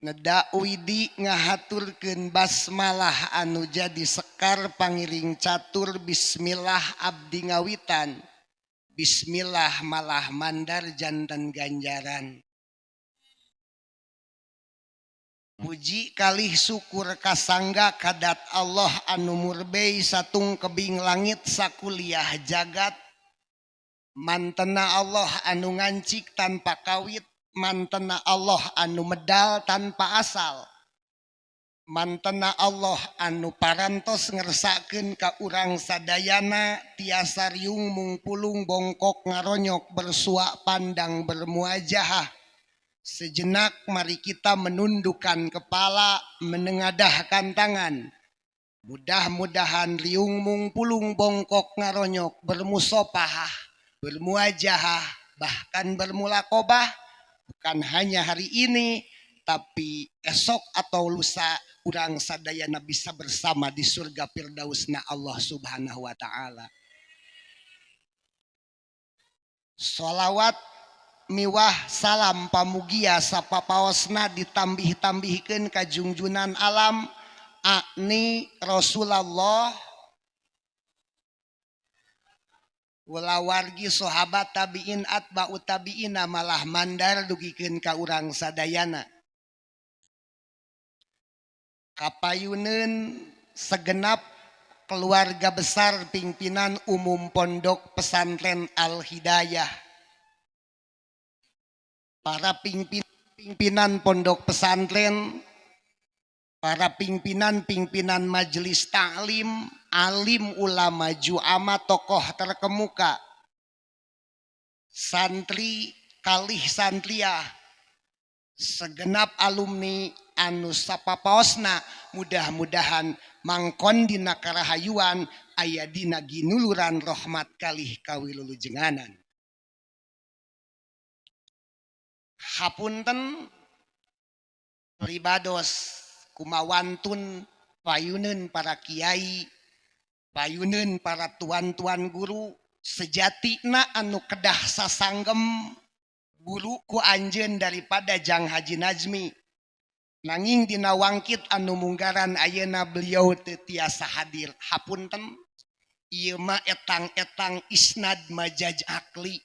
Widi ngahaturkeun basmalah anu jadi sekar pangiring catur bismillah abdi ngawitan bismillah malah mandar jantan ganjaran. Puji kalih syukur kasangga kadat Allah anu murbei satung kebing langit sakuliah jagat. Mantena Allah anu ngancik tanpa kawit, mantena Allah anu medal tanpa asal. Mantena Allah anu parantos ngersakeun ka urang sadayana tiasa riung mungpulung bongkok ngaronyok bersua pandang bermuajahah. Sejenak mari kita menundukkan kepala, menengadahkan tangan. Mudah-mudahan riung mungpulung bongkok ngaronyok bermusopahah, bermuajahah, bahkan bermulakobah. Bukan hanya hari ini, tapi esok atau lusa urang sadayana bisa bersama di surga firdausna Allah Subhanahu wa taala. Sholawat miwah salam pamugia sapapaosna ditambih-tambihkeun ka junjunan alam akni Rasulullah ulah wargi sahabat tabiin atba'u tabiina malah mandar dugikeun ka urang sadayana. Kapayuneun segenap keluarga besar pimpinan umum Pondok Pesantren Al Hidayah. Para pimpinan pondok pesantren, para pimpinan majelis taklim, alim ulama juama tokoh terkemuka, santri kalih santriah, segenap alumni anu sapapaosna mudah-mudahan mangkon dina karahayuan aya dina ginuluran rahmat kalih kawilulujenganan. Hapunten pribados kumawantun payuneun para kiai, payuneun para tuan-tuan guru, sejatina anu kedah sasanggem guru ku anjeun daripada Jang Haji Najmi. Nanging dina wangkit anu munggaran ayeuna beliau teu tiasa hadir. Hapunten ieu mah etang-etang isnad majaj akli.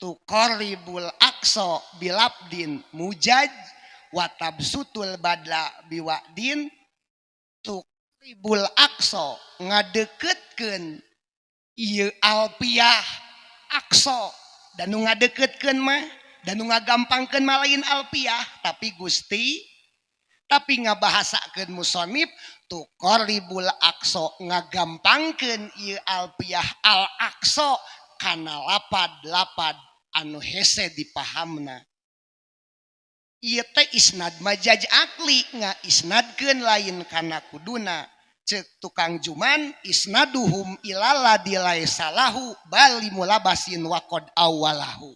Tuqarribul aqsa bilabdin mujaj watab sutul badla biwadin. Tuqarribul aqsa ngadeketkeun ieu alpiah aqsa dan nu ngadeketkeun mah dan nu ngagampangkeun mah lain alpiah tapi Gusti tapi ngabahasakeun musonif tuqarribul aqsa ngagampangkeun ieu alpiah al aqsa kana lapad-lapad anu hese dipahamna. Ieu teh isnad majaj akli ngaisnadkeun lain kana kuduna. Ceuk tukang Juman isnaduhum ilala dilai salahu bali mulabasin waqad awalahu.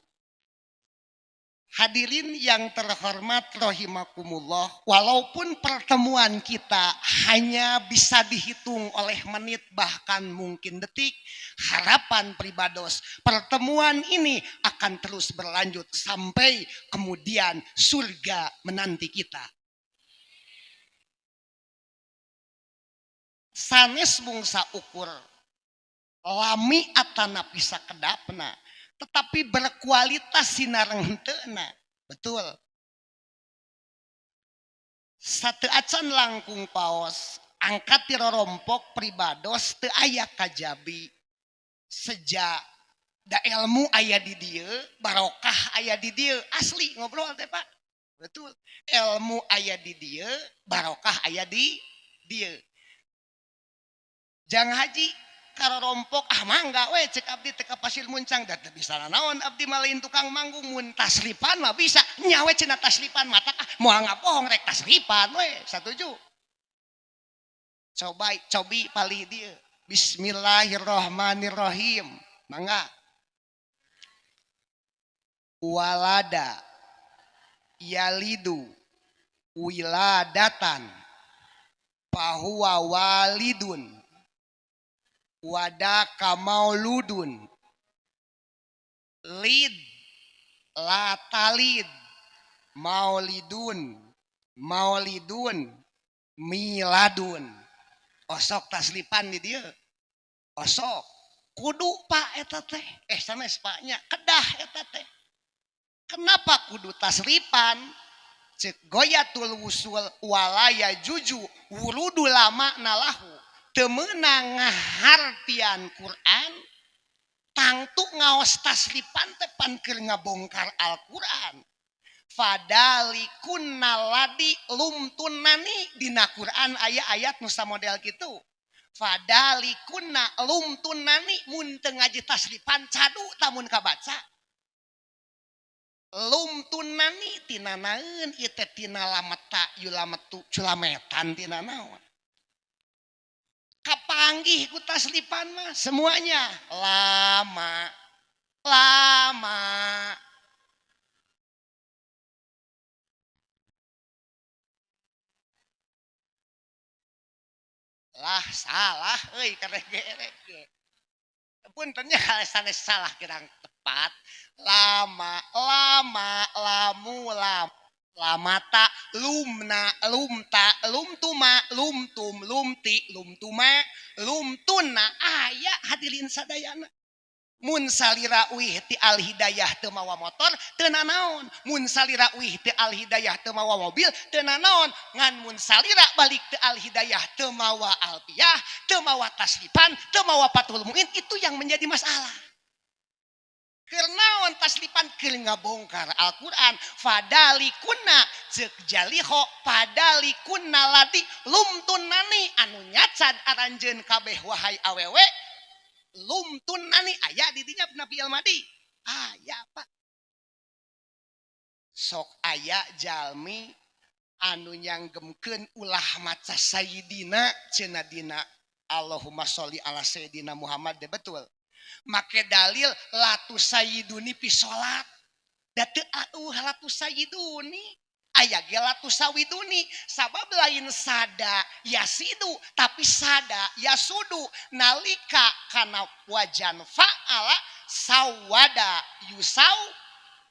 Hadirin yang terhormat rahimakumullah, walaupun pertemuan kita hanya bisa dihitung oleh menit bahkan mungkin detik, harapan pribados pertemuan ini akan terus berlanjut sampai kemudian surga menanti kita. Sanes bungsa ukur lami atana pisa kedapna tetapi berkualitas sinareng henteuna. Betul. Satu acan langkung paos angkat tirorompok pribados teu aya kajabi sejak da ilmu aya di dieu barokah aya di dieu asli ngobrol teh Pak. Betul. Ilmu aya di dieu barokah aya di dieu. Jang Haji karorompok mangga we cek abdi teh ka Pasir Muncang da teu bisa naon abdi malain tukang manggung mun tasripan mah bisa nya we cenah tasripan mata moal ngapohong rek tasripan we satuju. Cobi palih dieu. Bismillahirrahmanirrahim. Mangga. Walada yalidu wiladatan fahuwa walidun wadaka mauludun lid la talid maulidun maulidun miladun osok taslipan di dia osok kudu pak eta teh sanes paknya kedah eta teh kenapa kudu taslipan cek goyatul wusul walaya juju wurudu lama nalahu temenang ngahartian Quran tangtu ngaos taslipan tepan keur ngabongkar Al-Quran fadali kunnaladi lumtunani dina Quran ayat-ayat nusa model gitu fadali kunna lumtunani mun teu ngaji taslipan cadu tamun kabaca lumtunani tina naeun ieu teh tina lameta yulametu culametan tina naon kapanggih ku taslipan mah semuanya lama lama lah salah euy karege puntennya sanes salah kirang tepat lama lama lamu lam lamata lumna lumta lumtuma lumtum lumti lumtuma lumtuna aya hadirin sadayana mun salira uih ti al hidayah teu mawa motor teu nanaon mun salira uih ti al hidayah teu mawa mobil teu nanaon ngan mun salira balik ti al hidayah teu mawa alpiyah teu mawa taslipan teu mawa patul muin itu yang menjadi masalah kernaon taslipan keur ngabongkar Al-Qur'an fadali kunna ceuk jaliho padali kunna ladi lumtunani anu nyacad aranjeun kabeh wahai awewe lumtun nani ayah didinya Nabi Almadi ayah pak sok ayah jalmi anu nyanggemkeun ulah maca sayyidina cenah dina Allahumma sholli ala sayyidina Muhammad de betul make dalil latu sayyiduni pi salat da teu latu sayyiduni aya ge latu sawiduni sabab lain sada yasidu tapi sada yasudu nalika kana wajan fa'ala sawada yusau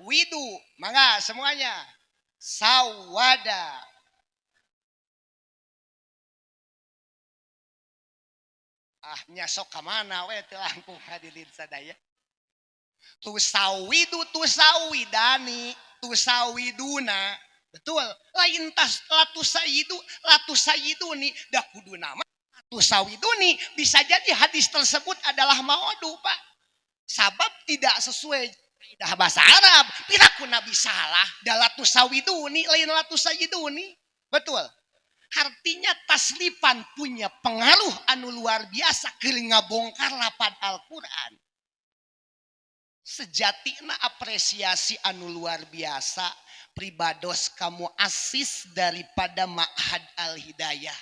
widu mangga semuanya sawada nyasok ka mana we teu langkung hadirin sadaya tusawidu tusawidani tusawiduna betul lain tas latu sayyiduni dah kudu nama latu sawiduni bisa jadi hadis tersebut adalah maudu pak sabab tidak sesuai kaidah bahasa Arab piraku nabi salah da latu sawiduni lain latu sayyiduni betul artinya taslipan punya pengaruh anu luar biasa keur ngabongkar lapad Al-Qur'an sejatina apresiasi anu luar biasa pribados kamu asis daripada Ma'had Al-Hidayah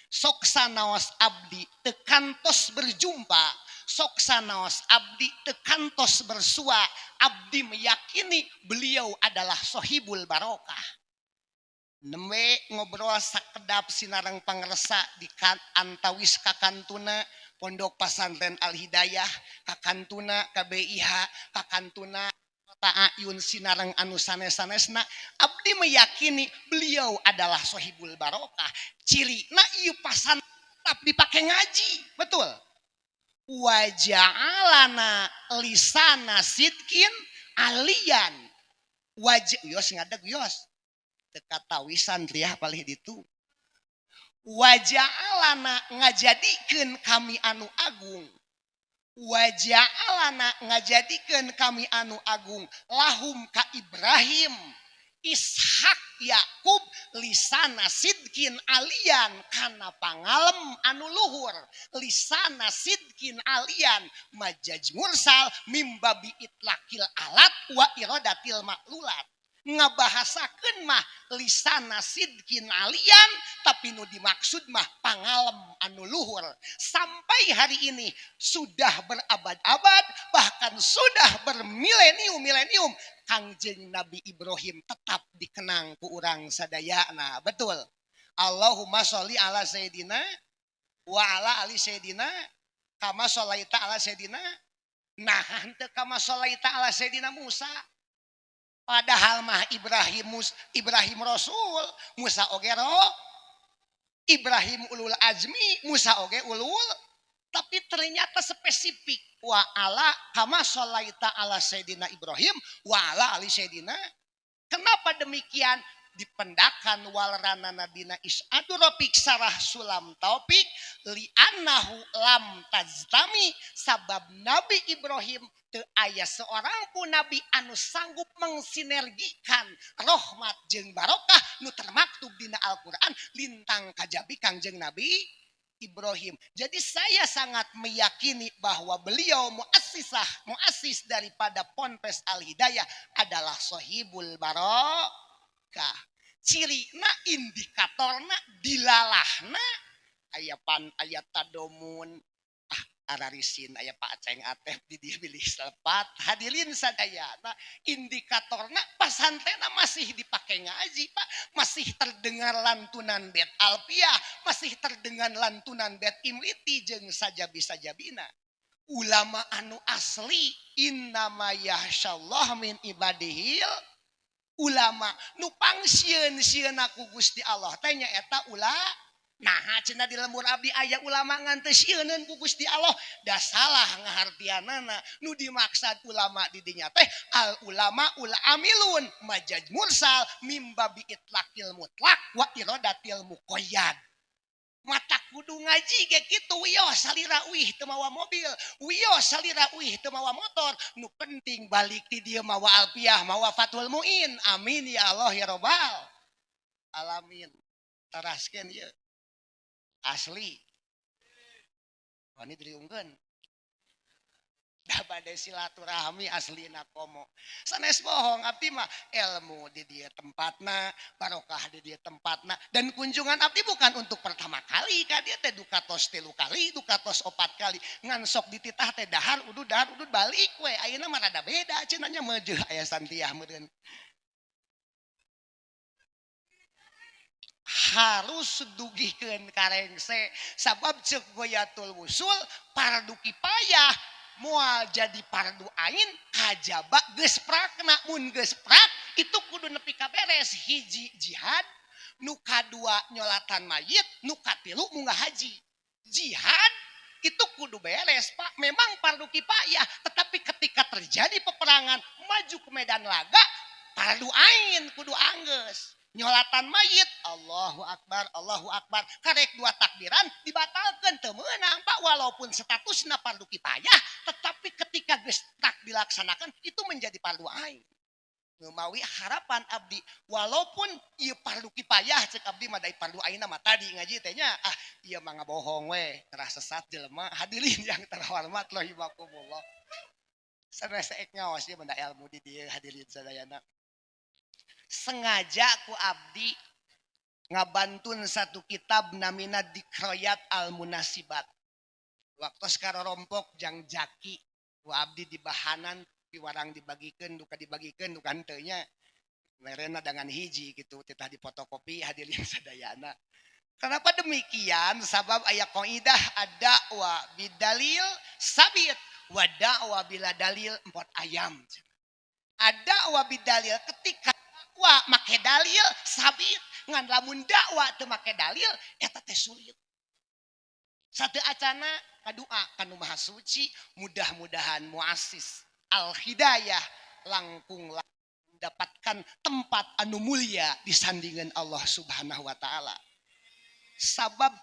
sok sanaos abdi tekantos berjumpa sok sanaos abdi tekantos bersua abdi meyakini beliau adalah sohibul barokah nembe ngobrol sakedap sinareng pangresa di antawis kakantuna Pondok Pesantren Al-Hidayah kakantuna KBIH kakantuna Ayun sinareng anu sanes-sanesna abdi meyakini beliau adalah sohibul barokah cirina ieu pasan tetap dipake ngaji betul waja'alana lisana sidkin alian wajah yos ngadeg yos teka tawisan riah palih ditu waja'alana ngajadikeun kami anu agung waja'alana ngajadikeun kami anu agung lahum ka Ibrahim Ishak Yakub lisana sidkin alian kana pangalem anu luhur lisana sidkin alian majaj mursal mimbabi itlaqil alat wa iradatil maklulat ngabahasakeun mah lisana sidkin alian tapi nu dimaksud mah pangalem anu luhur sampai hari ini sudah berabad-abad bahkan sudah bermilenium-milenium Kangjeng Nabi Ibrahim tetap dikenang ku urang sadayana betul Allahumma sholli ala sayyidina wa ala ali sayyidina kama sholaita ala sayyidina nah henteu kama sholaita ala sayyidina Musa Padahal mah Ibrahim Rasul, Musa oge Ibrahim ulul azmi, Musa oge ulul, tapi ternyata spesifik wa ala kama sholaita ala sayyidina Ibrahim wa ala ali sayyidina. Kenapa demikian? Dipendakan walrana nadina is'adu ropik sarah sulam taufik li'annahu lam tajtami sabab Nabi Ibrahim teu aya seorang pun nabi anu sanggup mengsinergikan rahmat jeung barokah nu termaktub dina Al-Qur'an lintang kajabi Kangjeng Nabi Ibrahim. Jadi saya sangat meyakini bahwa beliau muassis daripada Ponpes Al Hidayah adalah Sohibul Barokah. Cirina indikatorna dilalahna aya pan aya tadomun ararisin aya Pak Aceng Atef di dia bilih selepat hadirin sadayana indikatorna pasantena masih dipakai ngaji Pak, masih terdengar lantunan bet alfiah, masih terdengar lantunan bet imriti jeung sajabi-sajabina. Ulama anu asli innama yahsyallah min ibadihil ulama nu pangsieun-sieunna ku Gusti Allah tanya eta nah cenah di lembur abdi aya ulama ngantos sieunun ku Gusti Allah da salah ngahartianana nu dimaksud ulama di dinya teh al ulama ul amilun majaj mursal mimbabi itlaqil mutlaq wa iradatil muqayyad. Mata kudu ngaji ge kitu wiyo salira uih teu mawa mobil, wiyo salira uih teu mawa motor, nu penting balik ti dieu mawa alfiah, mawa fatul muin. Amin ya Allah ya rabbal alamin. Teraskeun ieu. Asli. Wani diriungkeun. Da bade silaturahmi aslina komo. Sanes bohong abdi mah ilmu di dia tempatna, barokah di dia tempatna dan kunjungan abdi bukan untuk pertama kali ka dia teh dukatos 3 kali, dukatos 4 kali. Ngan sok dititah teh dahar udud balik we. Ayeuna mah rada beda cenah nya meujeuh aya santiah meureun. Harus dugihkeun karengse sabab ceuk goyatul wusul fardu kifayah moal jadi fardu ain kajaba geus prakna mun geus prak itu kudu nepi ka beres hiji jihad nu kadua nyolatan mayit nu katilu munggah haji. Jihad itu kudu beres Pak, memang fardu kifayah tetapi ketika terjadi peperangan maju ke medan laga fardu ain kudu anggeus. Nyolatan mayit Allahu Akbar karek 2 takbiran dibatalkan teu meunang Pak walaupun statusna fardu kifayah tetapi ketika geus tak dilaksanakan itu menjadi fardu ain. Ngeumawi harapan abdi walaupun ieu fardu kifayah ceuk abdi mah da fardu ain mah tadi ngaji teh nya ieu mah ngabohong we terah sesat jelema. Hadirin yang terhormat rahimakumullah. Sanes ek ngaos ieu benda ilmu di dieu hadirin sadayana. Sengaja ku abdi ngabantun satu kitab namina Dikroyat al Munasibat. Waktu sekarang rompok jang jaki ku abdi di bahanan piwarang dibagikeun duka dibagikeun duka henteu nya merena dengan hiji gitu titah dipotokopi hadirin sadayana. Kenapa demikian? Sabab aya qaidah ada wa bidalil sabit wa da'wa bila dalil 4 ayam. Ada wa bidalil ketika make dalil sabit ngan lamun dakwah teu make dalil eta teh sulit. Satu acana kadua kanu maha suci mudah-mudahan muassis Al Hidayah langkung mendapatkan tempat anu mulia di sandingan Allah Subhanahu wa taala. Sabab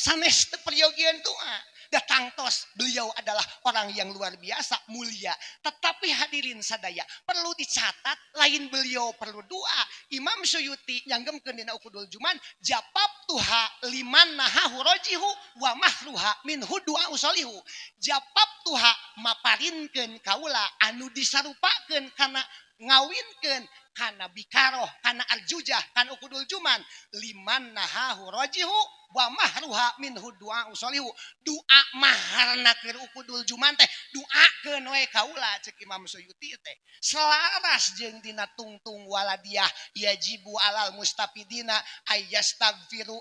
sanes teu peryogian doa datang tos beliau adalah orang yang luar biasa mulia tetapi hadirin sadaya perlu dicatat lain beliau perlu doa. Imam Suyuti nyanggemkeun dina Uqudul Juman japab tuha liman nahahu rojihu wa mahruha minhu doa usolihu. Japab tuha maparinkeun kaula anu disarupakeun kana ngawinkeun kana bikaroh kana arjujah kana Uqudul Juman liman nahahu rojihu wa mahruha minhu doa usolihu. Doa maharna keur Uqudul Juman teh doakeun we kaula ceuk Imam Suyuti teh selaras jeung dina tungtung waladiah yajibu alal mustafidina ayastagfiru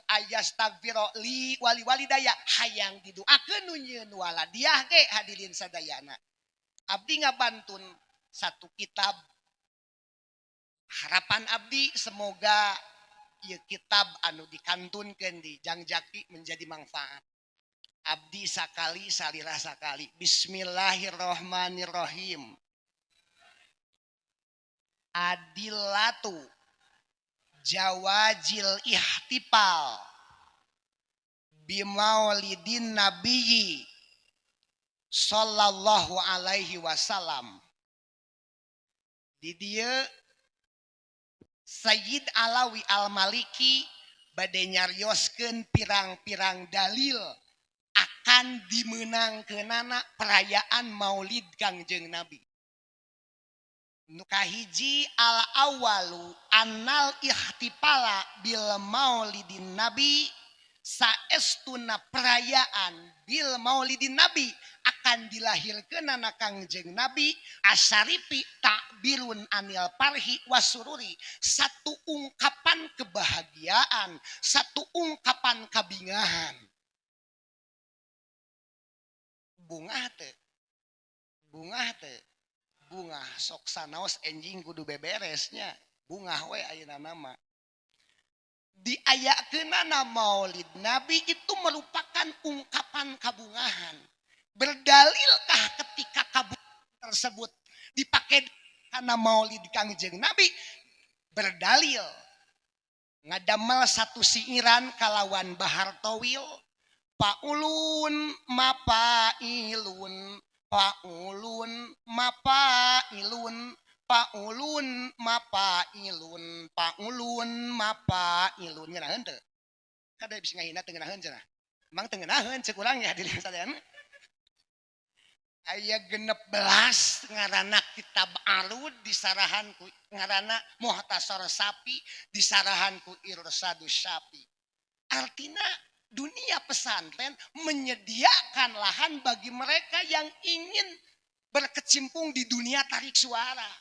li wali walidaya hayang didoakeun nu nyieun waladiah ge hadirin sadayana. Abdi ngabantun satu kitab Harapan abdi semoga ieu kitab anu dikantunkeun di Jangjaki menjadi manfaat. Abdi sakali salirah sakali. Bismillahirrahmanirrahim. Adillatu jawajil ihtifal bimaulidin nabiyyi sallallahu alaihi wasallam. Di dieu Sayyid Alawi Al-Maliki bade nyarioskeun pirang-pirang dalil akan dimenangkeunana perayaan Maulid Kangjeng Nabi. Nu kahiji al awalu annal ihtifala bil maulidin nabi saestuna perayaan bil maulidin nabi akan dilahirkeunana Kangjeng Nabi asyarifi takbirun anil parhi wasururi, satu ungkapan kebahagiaan, satu ungkapan kabingahan. Bunga teu bunga sok sanaos enjing kudu beberesnya bunga we ayeuna nama diayakeunana Maulid Nabi itu merupakan ungkapan kabungahan. Berdalilkah ketika kabungahan tersebut dipakai karena Maulid Kangjeng Nabi? Berdalil ngadamel satu siiran kalawan Bahar Towil, paulun mapailun paulun mapailun paulun mapailun paulun mapailun ngeunaheun teu kada bisa ngahina teu ngeunaheun cenah emang teu ngeunaheun ceuk urang ya hadirin sadayana aya 16 ngaranna kitab alud disarahan ku ngaranna Muhtasar Sapi disarahan ku Irsadus Sapi. Artinya dunia pesantren menyediakan lahan bagi mereka yang ingin berkecimpung di dunia tarik suara.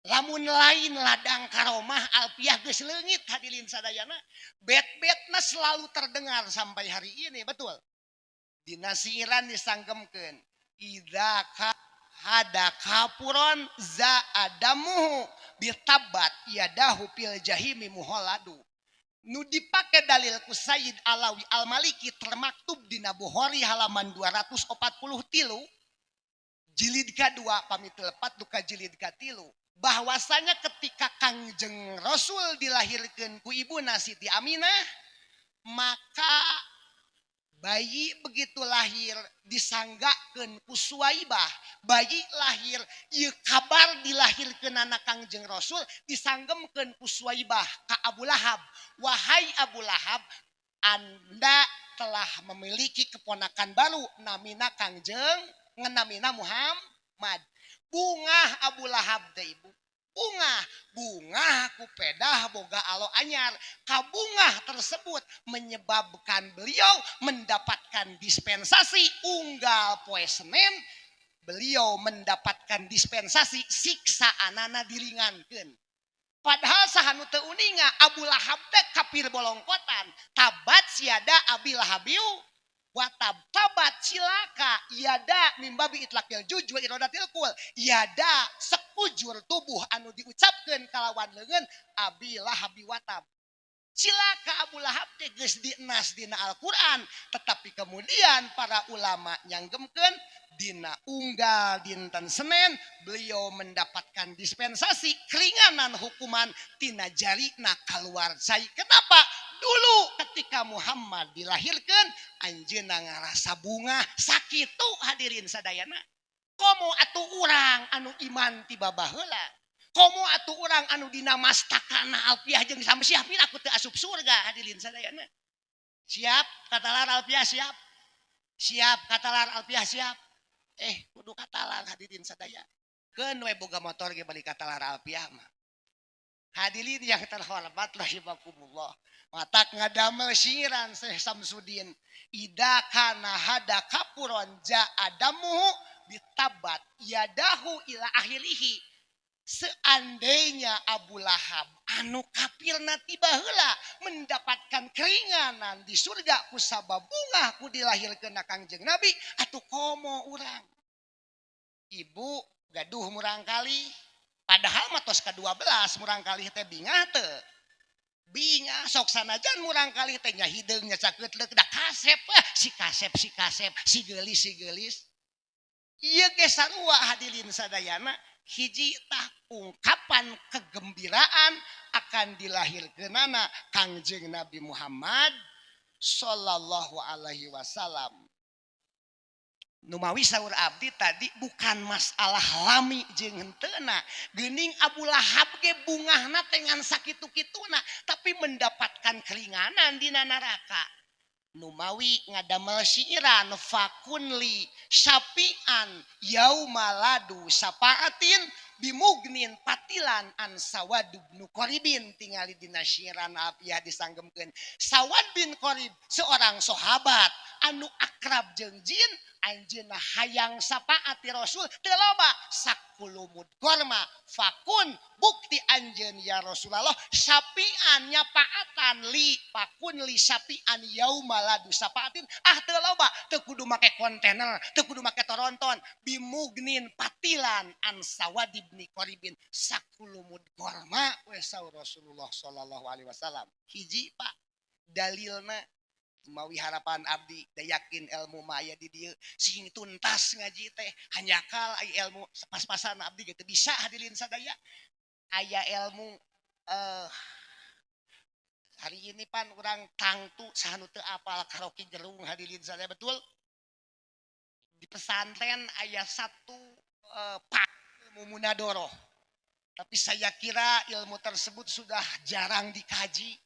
Lamun lain ladang karomah alpiah geus leungit hadirin sadayana, bet-betna selalu terdengar sampai hari ini, betul. Dina siiran disanggemkeun, idza hada kapuron za adamuhu bitabat yadahu fil jahimi muholadu. Nu dipake dalil ku Sayyid Alawi Al-Maliki termaktub dina Bukhari halaman 243 jilid ka-2 pamit lepat duka jilid ka-3 bahwasanya ketika Kangjeng Rasul dilahirkeun ku ibuna Siti Aminah maka bayi begitu lahir disanggakeun ku Suwaibah. Bayi lahir ieu kabar dilahirkeun anak Kangjeng Rasul disanggemkeun ku Suwaibah ka Abu Lahab. Wahai Abu Lahab, Anda telah memiliki keponakan baru namina Kangjeng ngenamina Muhammad. Bunga Abu Lahab teh ibu. Bunga ku pedah boga alo anyar. Kabungah tersebut menyebabkan beliau mendapatkan dispensasi unggal poe Senin. Beliau mendapatkan dispensasi siksa anana diringankeun. Padahal sahanu teu uninga Abu Lahab teh kafir bolongkotan. Tabat siada Abi Lahabiu watab tabat cilaka yada mimbabi itlaqil juj wa iradatil kul yada sekujur tubuh anu diucapkeun kalawan leungeun Abi Lahabi watab. Cilaka Abu Lahab teh geus dienas dina Al-Qur'an, tetapi kemudian para ulama nyanggemkeun dina unggal dinten Senin beliau mendapatkan dispensasi keringanan hukuman tina jarina kaluar cai. Kenapa? Dulu ketika Muhammad dilahirkan anjeunna ngarasa bunga sakitu hadirin sadayana. Komo atuh urang anu iman ti babaheula. Komo atuh urang anu dina mastakana alfiah jeung samsiah pira aku teu asup surga hadirin sadayana. Siap katalar alfiah siap. Siap katalar alfiah siap. Kudu katalar hadirin sadaya. Keun we boga motor ge bali katalar alfiah mah. Hadirin yang terhormat rahimakumullah. Matak ngadamel siiran Syekh Samsudin. Ida kana hada kapuron ja adamu bitabat yadahu ila akhirih. Seandainya Abu Lahab anu kafirna tiba heula mendapatkan keringanan di surga ku sabab bunga ku dilahirkeun Kangjeng Nabi atuh komo urang. Ibu gaduh murang kali padahal matos ke-12 murang kali teh bingah teu binga sok sanajan murang kali teh nya hideungnya cakeutleuk da kasep si gelis ieu ge sarua hadirin sadayana hiji tah ungkapan kegembiraan akan dilahirkeunana Kangjeng Nabi Muhammad sallallahu alaihi wasallam. Numawi saur abdi tadi bukan masalah lami jeung henteuna geuning Abu Lahab ge bungahna teh ngan sakitu-kituna tapi mendapatkan keringanan dina neraka. Numawi ngadamel syiiran fakunli syafian yaumaladu sapaatin bimugnin patilan an Sawad bin Qaribin tingali dina syiiran apiah disanggemkeun Sawad bin Qarib seorang sahabat anu akrab jeung jin anjeunna hayang sapaati Rasul teu loba sakulumud korma fakun bukti anjeun ya Rasulullah syafian nyapaatan li fakun li syafian yaumaladu sapaatin teu loba teu kudu make kontainer teu kudu make toronton bimugnin patilan an Sawad bin Qaribin sakulumud korma we saur Rasulullah sallallahu alaihi wasallam hiji Pak dalilna mawi harapan abdi da yakin ilmu maya di dieu sing tuntas ngaji teh hanyakal aya ilmu pas-pasan abdi ge teu bisa hadirin sadaya aya ilmu hari ini pan urang tangtu sahanu teu apal karaoke jerung hadirin sadaya betul di pesantren aya satu pak ilmu munadoroh tapi saya kira ilmu tersebut sudah jarang dikaji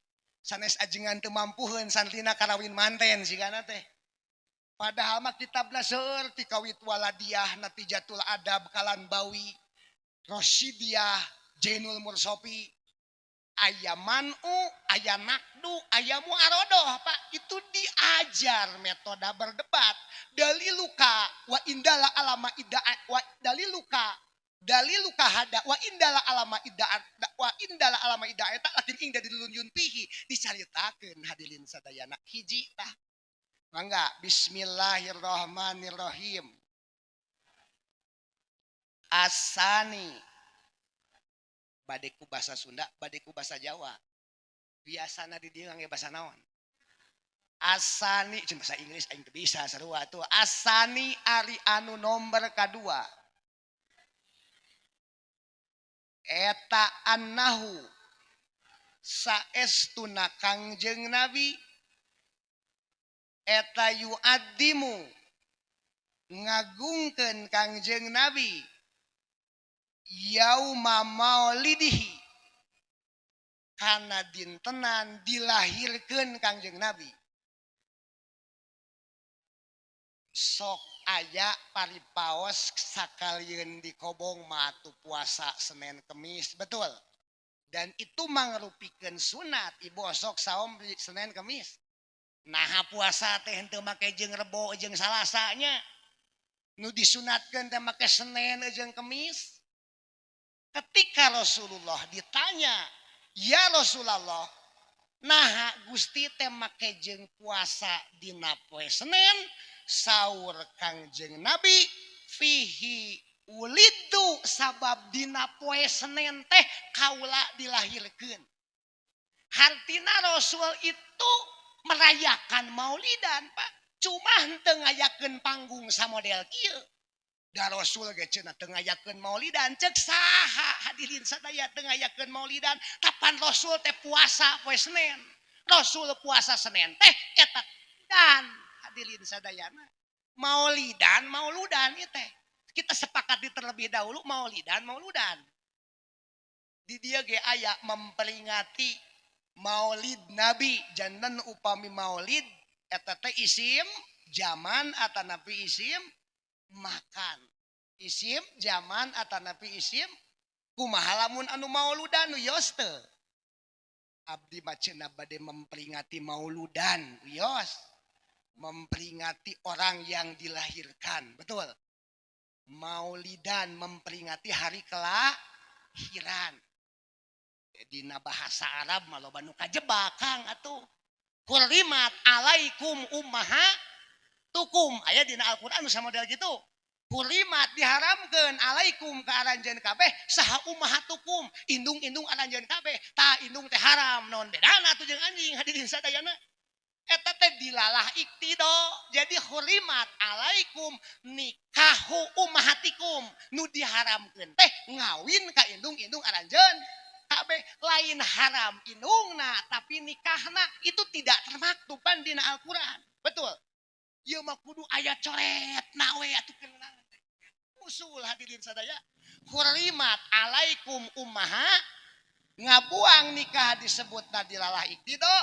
sanes ajengan teu mampuheun santrina karawin manten sigana teh padahal mah kitabna seueur ti kawit waladiyah natijatul adab kalan bawi Rosidiyah Jainul Mursopi aya manu aya nakdu aya muarodoh Pak itu diajar metode berdebat daliluka wa indala alama ida wa daliluka hada wa indala alama ida eta lakin ing dari dilunjun pihi dicaritakeun hadirin sadayana hiji tah mangga bismillahirrahmanirrahim asani bade ku basa Sunda bade ku basa Jawa biasana di dieu ngangge basa naon asani cuma bahasa Inggris aing teu bisa sarua tuh asani ari anu nomor kadua eta annahu saestuna Kangjeng Nabi eta yuaddimu ngagungkeun Kangjeng Nabi yauma maulidihi kana dintenan dilahirkeun Kangjeng Nabi sok aya paripaos sakalieun di kobong matu puasa Senin Kemis betul dan itu mangrupikeun sunat ibosok saom Senin Kemis nah puasa teh henteu make jeung Rebo jeung Salasanya nu disunatkeun teh make Senin jeung Kemis ketika Rasulullah ditanya ya Rasulullah nah Gusti teh make jeung puasa dina poe Senin saur Kangjeng Nabi fihi ulidu sabab dina poe Senin teh kaula dilahirkeun hartina Rasul itu merayakan maulidan Pak cuma henteu ngayakeun panggung samodel kieu da Rasul ge cenah teu ngayakeun maulidan ceuk saha hadirin sadaya teu ngayakeun maulidan kapan Rasul teh puasa poe Senin Rasul puasa Senin teh eta dan hadirin sadayana mauludan ieu teh kita sepakati terlebih dahulu mauludan di dia ge aya memperingati maulid Nabi janten upami maulid eta teh isim zaman atanapi isim makan isim zaman atanapi isim kumaha lamun anu mauludan yos teu abdi maceuna bade memperingati mauludan yos memperingati orang yang dilahirkan betul maulidan memperingati hari kelahiran dina bahasa Arab maloba nu kajebak Kang atuh kurimat alaikum ummahatukum aya dina Al-Qur'an nu samodel gitu Hurimat diharamkeun alaikum ka aranjeun kabeh saha ummahatukum indung-indung aranjeun kabeh ta indung teh haram naon bedana atuh jeung anjing hadirin sadayana eta teh dilalah iktido jadi hurimat alaikum nikahu ummahatikum nu diharamkeun teh ngawin ka indung-indung aranjeun kabeh lain haram indungna tapi nikahna itu tidak termaktuban dina Al-Qur'an betul ieu mah kudu aya coret nawe atuh keunang usul hadirin sadaya hurimat alaikum ummaha ngabuang nikah disebut dilalah iktido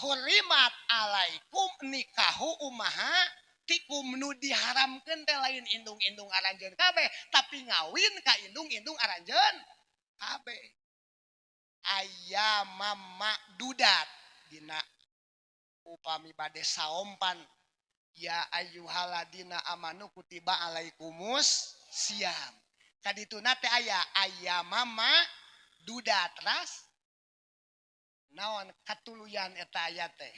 hurimat alaikum nikahu ummaha tikum nu diharamkeun teh lain indung-indung aranjeun kabeh tapi ngawin ka indung-indung aranjeun kabeh aya mama dudat dina upami bade saompan ya ayyuhaladina amanu kutiba alaikumus siam kadituna teh aya mama dudat ras naon katuluyan eta aya teh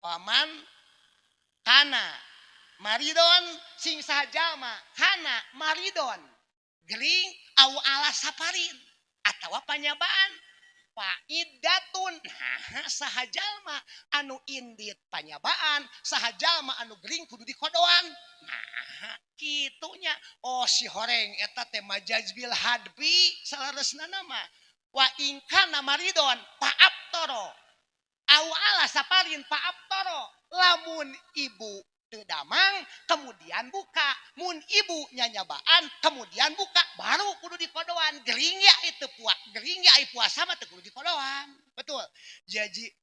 paman kana maridon sing sajalma kana maridon gering au ala saparin atawa panyabaan faidatun sahajalma anu indit panyabaan sahajalma anu gering kudu dikodoan nah kitunya oh si horeng eta teh majazbil hadbi salaresna nama wa ingkana maridon paaptoro au ala saparin paaptoro lamun ibu teu damang kemudian buka mun ibu nyanyabaan kemudian buka baru kudu dikodoan gering ya itu gering ya puasa mah teu kudu dikodoan betul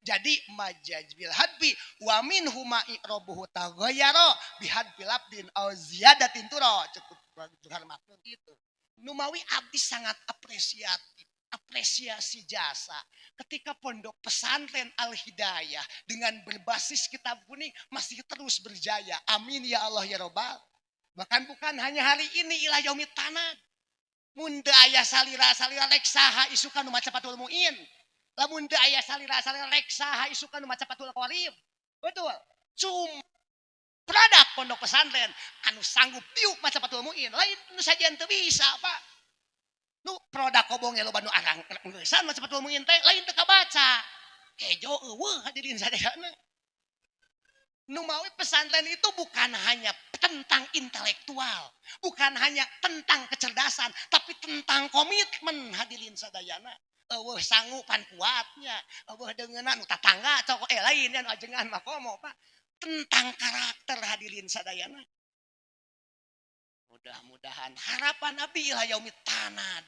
jadi majaz bil hadbi wa min huma iqrabuhu taghayyara bihad bil abdin au ziyadatin turo cukup maksud itu numawi abdi sangat apresiasi jasa ketika pondok pesantren Al-Hidayah dengan berbasis kitab kuning masih terus berjaya. Amin ya Allah ya Rabbal. Bahkan bukan hanya hari ini ila yaumit tanad. Mun teu aya salira-salira rek saha isukan nu maca Fathul Muin. Lamun teu aya salira-salira rek saha isukan nu maca Fathul Qarib. Betul. Produk pondok pesantren anu sanggup tiuk maca Fathul Muin. Lain nu sajian teu bisa, Pak. Nu produk kobong lo banu arang ngeusan mah cepet ngomongin teh lain teu kabaca kejo eueuh hadirin sadayana nu mawi pesantren itu bukan hanya tentang intelektual bukan hanya tentang kecerdasan tapi tentang komitmen hadirin sadayana eueuh sanggupan kuatnya eueuh deungeunna nu tatangga cok lain anu ajengan mah komo Pak tentang karakter hadirin sadayana mudah-mudahan harapan abdi ila yaumit tanad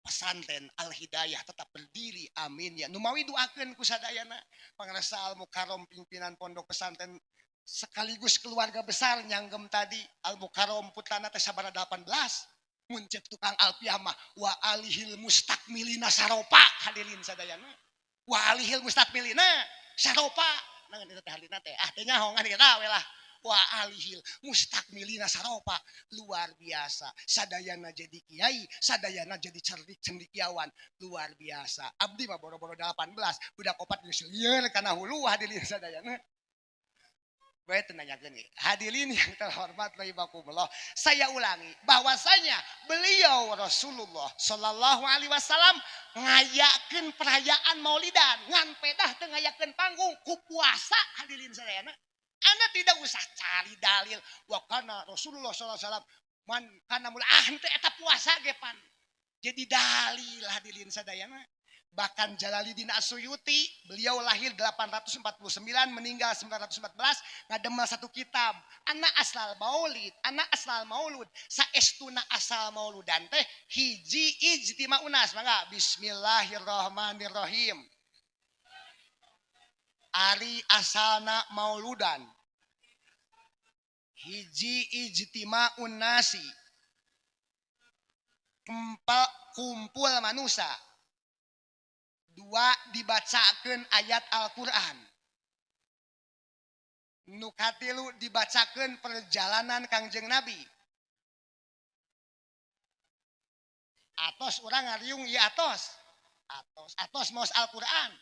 pesantren Al-Hidayah tetap berdiri amin ya numawi doakeun ku sadayana pangarasa Al-Mukarrom pimpinan pondok pesantren sekaligus keluarga besar nyanggem tadi Al-Mukarrom putrana teh sabara 18 muncul tukang alfiah mah wa alihil mustakmilina saropa hadirin sadayana wa alihil mustakmilina saropa nah itu teh halina teh teh nyaho ngan kita we lah wa alihil mustakmilina saropa luar biasa sadayana jadi kiai sadayana jadi cerdik cendikiawan luar biasa abdi mah boro-boro 18 budak opat geus lieur kana hulu hadirin sadayana bae teu nanyakeun hadirin yang terhormat rahimakumullah saya ulangi bahwasanya beliau Rasulullah sallallahu alaihi wasallam ngayakeun perayaan Maulidan ngan pedah teu ngayakeun panggung ku puasa hadirin sadayana Anda tidak usah cari dalil. Wa kana Rasulullah SAW man kana mula teh eta puasa ge pan. Jadi dalil hadirin sadayana. Bahkan Jalaluddin As-Suyuti beliau lahir 849 meninggal 914 ngademel satu kitab Ana Aslal Maulud saestuna asal mauludan teh hiji ijtima unas mangga bismillahirrahmanirrahim Ari asalna mauludan hiji ijtima'un nasi kumpul manusia dua dibacakeun ayat Al-Qur'an nu katilu dibacakeun perjalanan Kangjeng Nabi atos urang ngariung ieu atos maos Al-Qur'an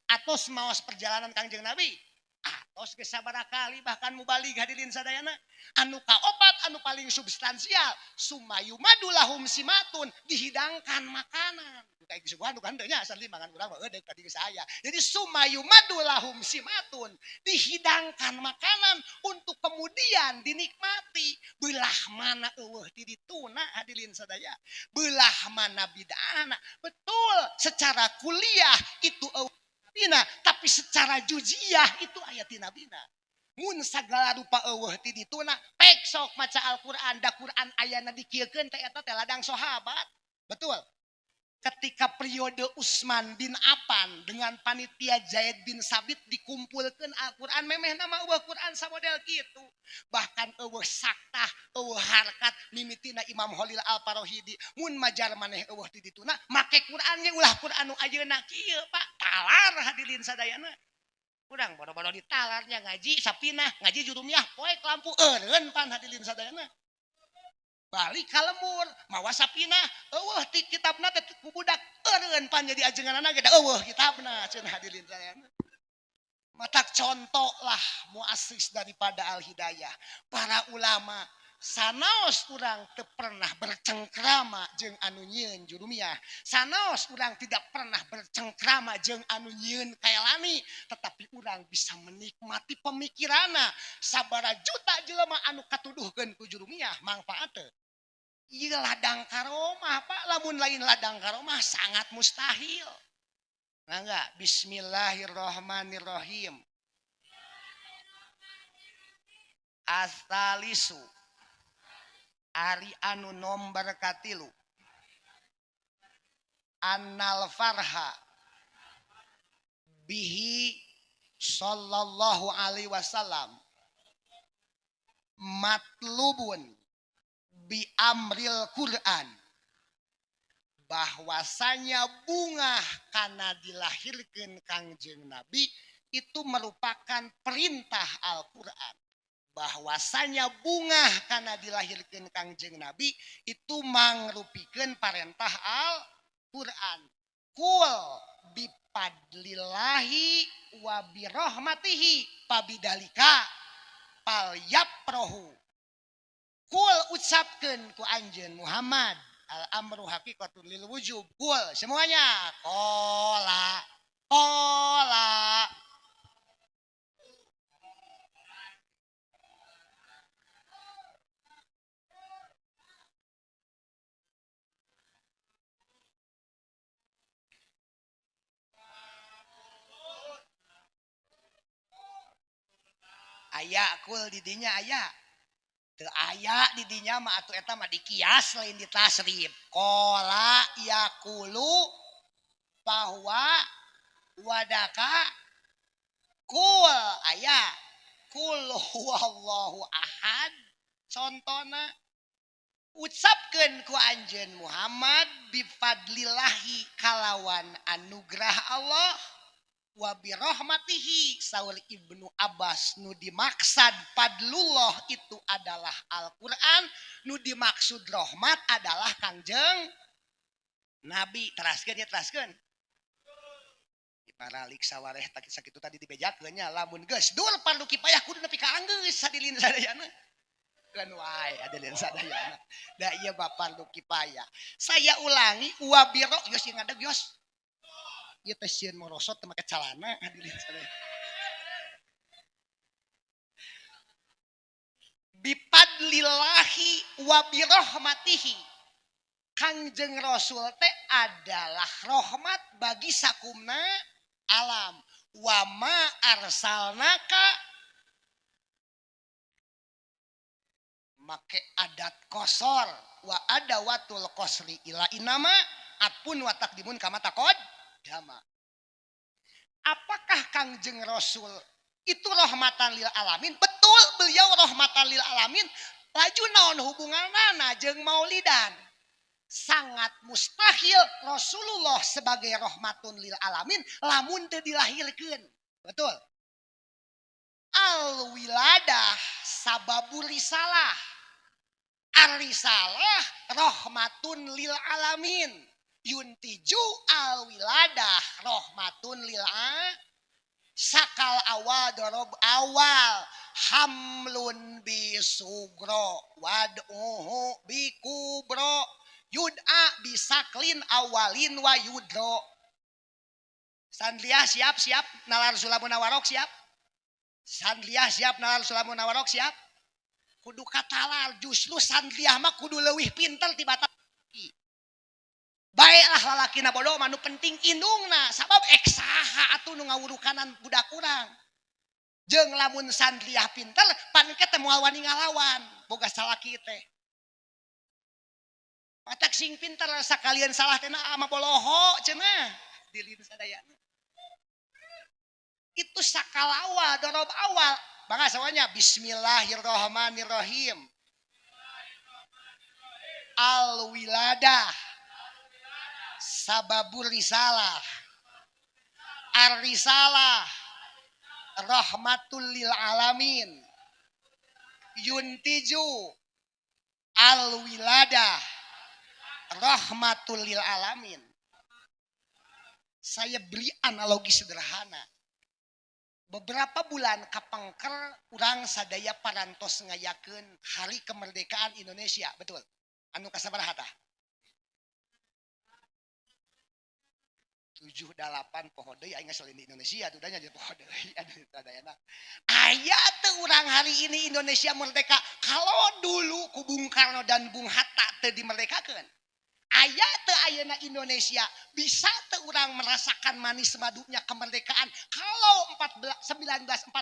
atos maos perjalanan Kangjeng Nabi tos geus sabaraha kali bahkan mubalik hadirin sadayana anu kaopat anu paling substansial sumayu madulahum simatun dihidangkan makanan kayak disuguhan kan teh nya asli mangan urang mah eudeuh tadi saya jadi sumayu madulahum simatun dihidangkan makanan untuk kemudian dinikmati belah mana eueuh ti dituna hadirin sadaya belah mana bid'ahna betul secara kuliah itu bina tapi secara juziah itu ayatina bina mun sagala rupa eueuh ti dituna pek sok maca Al-Qur'an da Qur'an ayana dikieukeun teh eta teh ladang sahabat betul ketika periode Utsman bin Affan dengan panitia Zaid bin Sabit dikumpulkan Al-Quran memeh nama eueuh Quran samodel kitu bahkan eueuh saktah eueuh harkat mimitina Imam Khalil Al-Farahidi mun majar maneh eueuh ti dituna make Quran ge ulah Quran nu ajeuna kieu Pak talar hadirin sadayana urang bodo-bodo ditalarnya ngaji sapinah ngaji jurumiyah poe lampu eureun pan hadirin sadayana balik ka lemur mawa sapinah eueuh ti kitabna teh ku budak eureun pan jadi ajenganna ge da eueuh kitabna cenah hadirin sadayana matak contoh lah muassis daripada Al-Hidayah para ulama sanaos urang teu pernah bercengkrama jeung anu nyieun jurumiyah sanaos urang tidak pernah bercengkrama jeung anu nyieun kaelani tetapi urang bisa menikmati pemikiranna sabaraha juta jelema anu katuduhkeun ku jurumiyah manfaat teu ieu ladang karomah Pak lamun lain ladang karomah sangat mustahil mangga bismillahirrahmanirrahim astalisu ari anu nomor katilu annal farha bihi sallallahu alaihi wasallam matlubun bi amril Quran bahwasanya bunga karena dilahirkan Kangjeng Nabi itu merupakan perintah Al-Quran bahwasanya bunga karena dilahirkan Kangjeng Nabi itu mangrupikeun perintah Al-Quran kul bipadlillahi wa birahmatihi pabidalika pal yaprohu kul ucapkeun ku anjeun Muhammad al-amru haqiqatul lil wujub kul semuanya kola aya kul didinya aya teu aya didinya mah atuh eta mah dikias lain ditasrif qala yaqulu bahwa wadaka kul aya kul huwallahu ahad contona ucapkeun ku anjeun Muhammad bifadlillahi kalawan anugerah Allah wa birahmatihi saur Ibnu Abbas nu dimaksud fadlullah itu adalah Al-Qur'an nu dimaksud rahmat adalah Kangjeng Nabi teraskeun ya teraskeun paralik sawareh tak sakitu tadi dibejakeun nya lamun geus dur pardu kifayah kudu nepi ka anggeus hadirin sadayana kan wae hadirin sadayana da ieu bab pardu kifayah saya ulangi wa biro geus ngadeg geus ieu teh sieun morosot teu make calana hadirin sadayana bipadlillahi wa birahmatihi Kangjeng Rasul teh adalah rahmat bagi sakumna alam wa ma arsalnaka make adat kosor wa adawatul qasri ila inama atpun wa taqdimun kama taqad dama apakah Kangjeng Rasul itu rahmatan lil alamin betul beliau rahmatan lil alamin laju naon hubunganna jeung maulidan sangat mustahil Rasulullah sebagai rahmatun lil alamin lamun teu dilahirkeun betul al wiladah sababur risalah ar risalah rahmatun lil alamin yuntiju al wiladah rahmatun lil sakal awal dorob awal hamlun bisugro wad'uhu bikubro yud'a bisaklin awalin wa yudro. Sandliah siap nalar sulamun awarok siap. Sandliah siap nalar sulamun awarok siap. Kudu katalar justru sandliah mah kudu leuwih pinter tibatan baiklah lalaki na bodoh manu penting indungna sabab eksaha atuh nu ngawurukanan budak urang jeung lamun sandliah pinter pan teh moal wani ngalawan boga salaki teh matak sing pinter sakalian salah teh ama boloho cenah dilin sadayana itu sakalawa dorob awal bangga sawanya bismillahirrahmanirrahim al wiladah sababur risalah ar-risalah rahmatul lil alamin yuntiju al-wiladah rahmatul lil alamin. Saya beri analogi sederhana. Beberapa bulan kapangker urang sadaya parantos ngayakeun hari kemerdekaan Indonesia, betul? Anu kasabaraha tah? 7-8 poho deui aing asal di Indonesia dudanya jadi poho deui anu sadayana. Aya teu urang hari ini Indonesia merdeka kalau dulu ku Bung Karno dan Bung Hatta teu dimerdekakeun. Aya teu ayeuna Indonesia bisa teu urang merasakan manis madunya kemerdekaan kalau 1945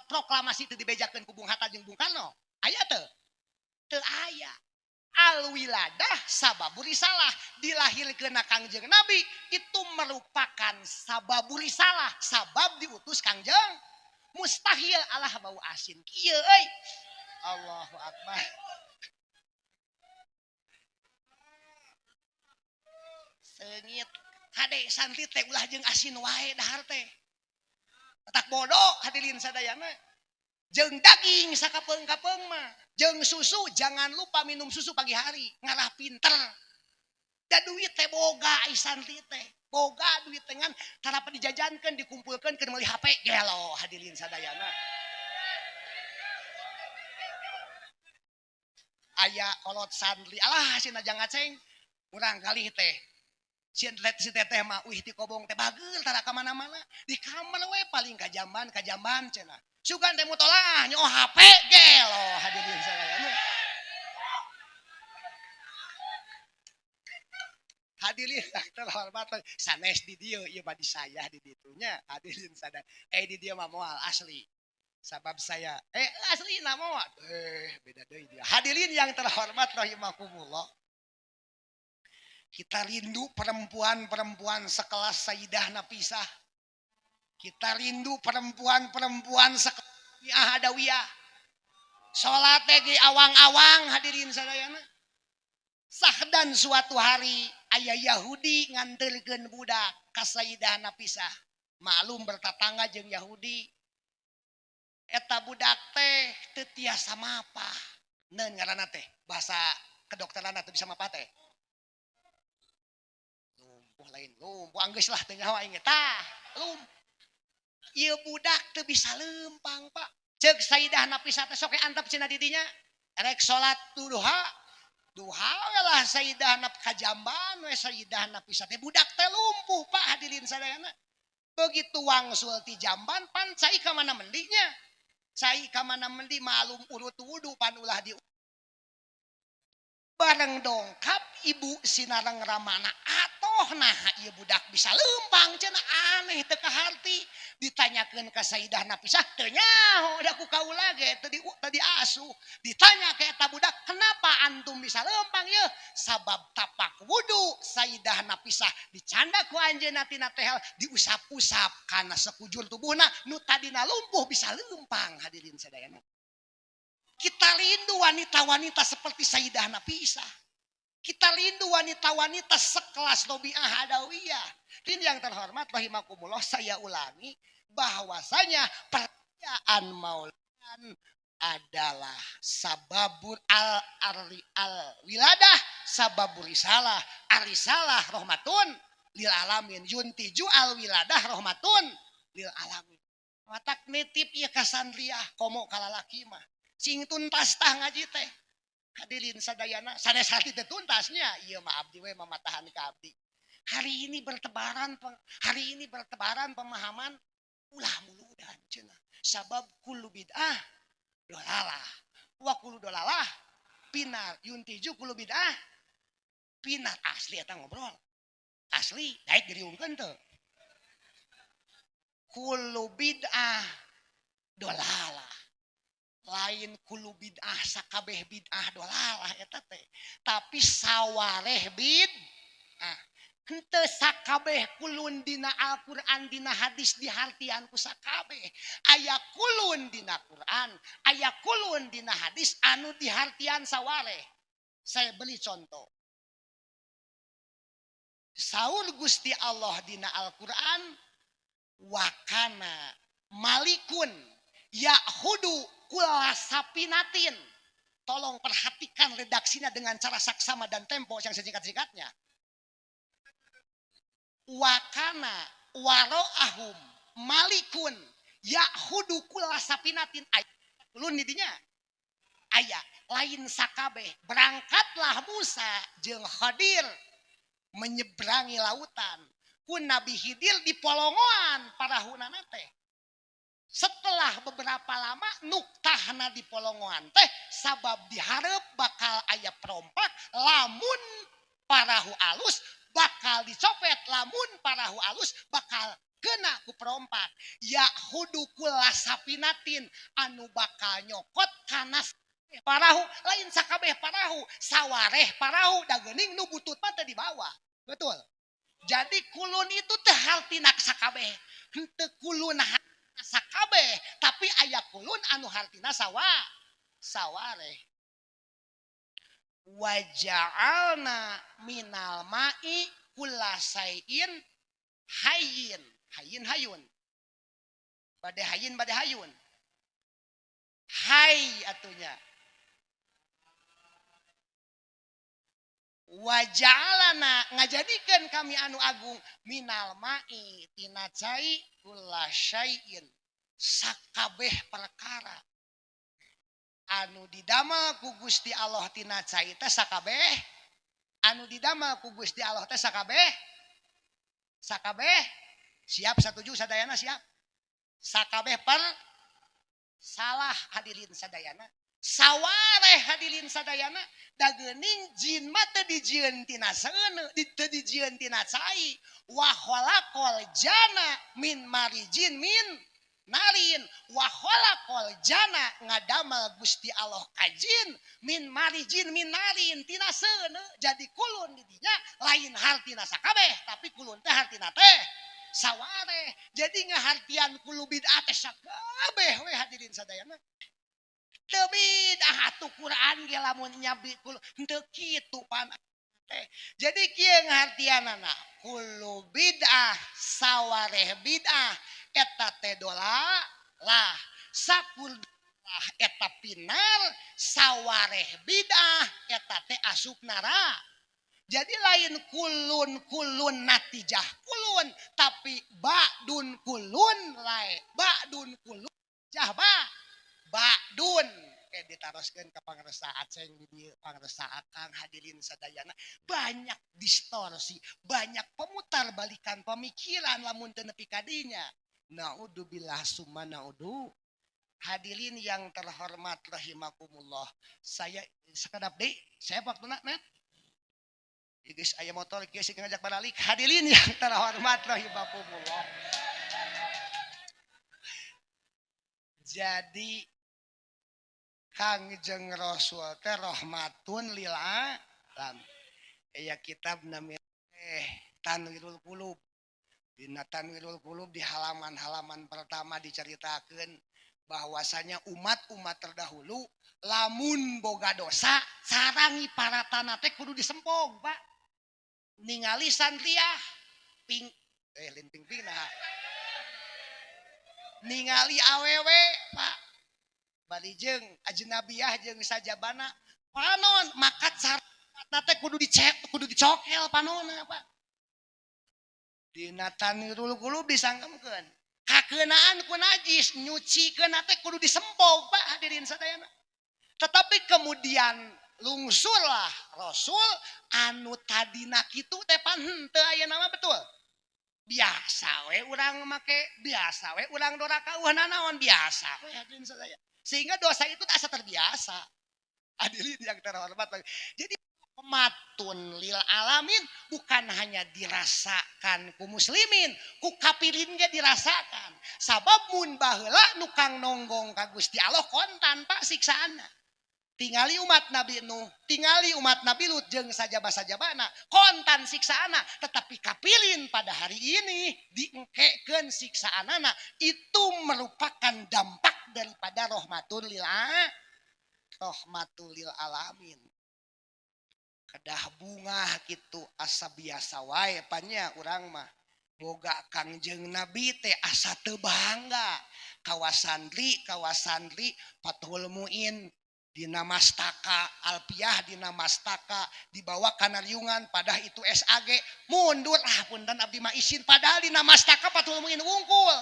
proklamasi teu dibejakeun ku Bung Hatta jeung Bung Karno. Aya teu? Teu aya. Al-wiladah sababur risalah dilahirkeun Kangjeng Nabi itu merupakan sababur risalah sabab diutus Kangjeng mustahil Allah bau asin kieu euy Allahu akbar seungit hade santri teh ulah jeung asin wae dahar teh tak bodoh hadirin sadayana jeung daging sakapeung-kapeung mah jeung susu jangan lupa minum susu pagi hari ngarah pinter da duit teh boga ai santri teh boga duit tengan tarapa dijajankeun dikumpulkeun keur meuli HP gelo hadirin sadayana aya kolot santri alah cenah jangan ngaceng urang kalih teh si teteh mah wih ti kobong teh bageul tara ka mana-mana di kamar we paling kajamban cenah sugan teh mutolah nyoh HP gelo hadirin sadayana hadirin terhormat sanes di dieu ieu badi saya di ditunya hadirin sadayana di dieu mah moal asli sabab saya asli na moal beda deui dia hadirin yang terhormat rahimakumullah. Kita rindu perempuan-perempuan sekelas Sayyidah Nafisah. Kita rindu perempuan-perempuan sekelas Ahadawiyah. Salat ge awang-awang hadirin sadayana. Sahdan suatu hari aya Yahudi nganterkeun budak ka Sayyidah Nafisah. Maklum bertetangga jeung Yahudi. Eta budak teh teu tiasa mapah. Neun ngaranna teh bahasa kedokteran teh bisa mapah teh. Lain lumpuh anggeus lah teu nyawa inget tah lumpuh ieu budak teu bisa leumpang Pak ceuk Sayyidah Nafisah teh sok antep cenah di dinya rek salat duha lah Sayyidah Nafisah kajamban we Sayyidah Nafisah teh budak teh lumpuh Pak hadirin sadayana begitu wangsul ti jamban pan cai ka mana mendinya cai ka mana mendi malum urut wudu pan ulah di bareng dongkap ibu sinareng ramana atoh nah ieu budak bisa leumpang cenah aneh teu kaharti ditanyakeun ka Sayyidah Nafisah teu nyaho da ku kaula ge teu diasuh ditanya ka eta budak kenapa antum bisa leumpang ieu sabab tapak wudu Sayyidah Nafisah dicanda ku anjeunna tina tehel diusap-usap kana sekujur tubuhna nu tadina lumpuh bisa leumpang hadirin sadayana. Kita rindu wanita-wanita seperti Sayyidah Nafisah. Kita rindu wanita-wanita sekelas Robiah Adawiyah. Ini yang terhormat rahimakumullah saya ulangi bahwasanya perayaan Maulid adalah sababur al-wiladah, sababur risalah, ar-risalah rahmatun lil alamin, yuntiju al-wiladah rahmatun lil alamin. matak nitip ieu ka santri komo ka lalaki mah sing tuntas tah ngaji teh hadirin sadayana sanes hati teh tuntasnya ieu mah abdi we mamatahan ka abdi hari ini bertebaran pemahaman ulah muludan cenah sabab kullu bid'ah dolalah wa kullu dolalah pinar yuntiju kullu bid'ah pinar asli eta ngobrol asli daek diriungkeun teu kullu bid'ah dolalah lain kullu bid'ah sakabeh bid'ah dolalah eta teh tapi sawareh bid'ah henteu sakabeh kulun dina Al-Qur'an dina hadis dihartian ku sakabeh aya kulun dina Qur'an aya kulun dina hadis anu dihartian sawareh saya beli contoh saur Gusti Allah dina Al-Qur'an wakana malikun yahudu kula sapinatin tolong perhatikan redaksinya dengan cara saksama dan tempo yang sesingkat-singkatnya wakana waro'ahum malikun yahudu kula sapinatin ayat ulun didinya aya lain sakabeh berangkatlah Musa jeung Khadir menyeberangi lautan ku Nabi Khidir di polongoan parahunana teh setelah beberapa lama nuktahna di polongoan teh sabab diharap bakal aya perompak lamun parahu alus bakal dicopet lamun parahu alus bakal kena ku perompak yahudu kula sapinatin anu bakal nyokot kana parahu lain sakabeh parahu sawareh parahu da geuning nu butut mah teh di bawah betul jadi kulun itu teh hartina sakabeh henteu kulun sakabeh tapi aya kulun anu hartina sawareh waja'alna minal ma'i kullasain hayun bade hayun hay atunya waja'alana ngajadikeun kami anu agung minal ma'i tina cai kullasain sakabeh perkara anu didamel ku Gusti Allah tina cai teh sakabeh anu didamel ku Gusti Allah teh sakabeh siap satuju sadayana siap sakabeh per salah hadirin sadayana sawareh hadirin sadayana da geuning jin mah teu dijieun tina seuneu teu dijieun tina cai wa khalaqal jana min marijin min narin wa khalaqal jana ngadamel Gusti Allah kajin min marijin min narin tina seuneu jadi kulun di dinya lain hartina sakabeh tapi kulun teh hartina teh sawareh jadi ngahartian kulu bid'ah teh sakabeh we hadirin sadayana teu bid'ah atuh Quran ge lamun nyabi kulu henteu kitu pan teh jadi kieu ngahartianana kulu bid'ah sawareh bid'ah eta teh dolalah sakul eta pinar sawareh bid'ah eta teh asup neraka jadi lain kulun natijah kulun tapi ba'dun kulun lain ba'dun kulun jah ba'dun ditaroskeun ka pangresa Aceng di dieu pangresa Akang hadirin sadayana banyak distorsi banyak pemutar balikan pemikiran lamun teu nepi ka dinya naudzubillah summa naudzu hadirin yang terhormat rahimakumullah saya sekedap deui saya waktuna net guys aya motor geus ngajak balik hadirin yang terhormat rahimakumullah jadi Kangjeng Rasul teh rahmatun lil alamin aya kitab namanya Tanwirul Qulub dina Tanwirul Qulub di halaman-halaman pertama diceritakeun bahwasanya umat-umat terdahulu lamun boga dosa sarangi para tanah teh kudu disempog Pak ningali santriah ping ping nah ningali awewe Pak bari jeung ajnabiah jeung sajabana panon makat saratna teh kudu dicokel panonna Pak dina Tanwirul Qulub disanggemkeun kakeunaan ku najis nyucikeun teh kudu disempog Pak hadirin sadayana. Tetapi kemudian lungsurlah Rasul anu tadina kitu teh pan henteu aya nama betul. Biasa we urang make biasa we urang doraka naon biasa we hadirin sadaya. Sehingga dosa itu tak asa terbiasa. Hadirin yang terhormat. Jadi rahmatun lil alamin bukan hanya dirasakan ku muslimin, ku kafirin ge dirasakan. Sabab mun baheula nu kang nonggong ka Gusti Allah kontan Pak siksaana. Tingali umat Nabi Nuh, tingali umat Nabi Lut jeung sajaba-sajabana kontan siksaana, tetapi kapirin pada hari ini diengkekeun siksaanana itu merupakan dampak daripada rahmatul lil alamin. Kedah bunga gitu asa biasa wae panya urang mah boga Kangjeng Nabi teh asa teu bangga kawasandri Fathul Muin dina mastaka Alpiah dina mastaka dibawa kana riungan padah itu SAG mundur punten abdi mah isin padahal dina mastaka Fathul Muin wungkul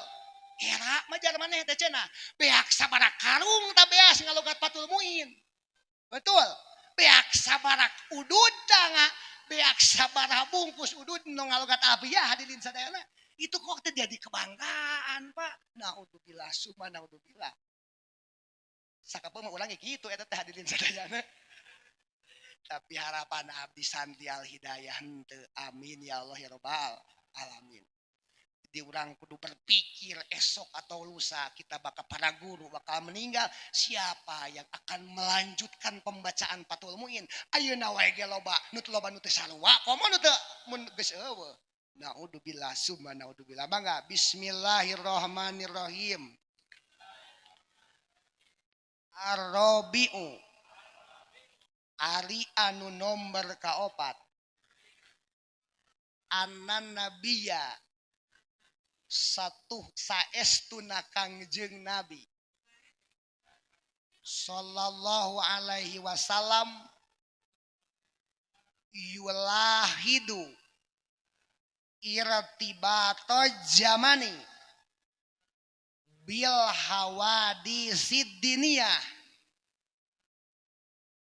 era majar maneh teh cenah beak sabaraha karung tah beas ngalogat Fathul Muin betul beak sabarak udud tanga beak sabaraha bungkus udud nu ngalogat Alpiah hadirin sadayana itu kok terjadi kebanggaan Pak naudzubillah summa naudzubillah sakapeung ulangi gitu eta teh hadirin sadayana. Tapi harapan abdi santri al hidayah henteu amin ya Allah ya rabbal alamin. Jadi urang kudu berpikir esok atau lusa kita bakal para guru bakal meninggal siapa yang akan melanjutkan pembacaan Fathul Muin. Ayeuna wae ge loba nu teu sarua komo nu teu mun geus eueuh. Naudzubillah summa naudzubillah. Mangga bismillahirrahmanirrahim. Ar-Rabi'u ari anu nomor kaopat anan nabiya satu saestuna Kangjeng Nabi sallallahu alaihi wasallam yulahidu irtibato zamani bil hawadisid diniyah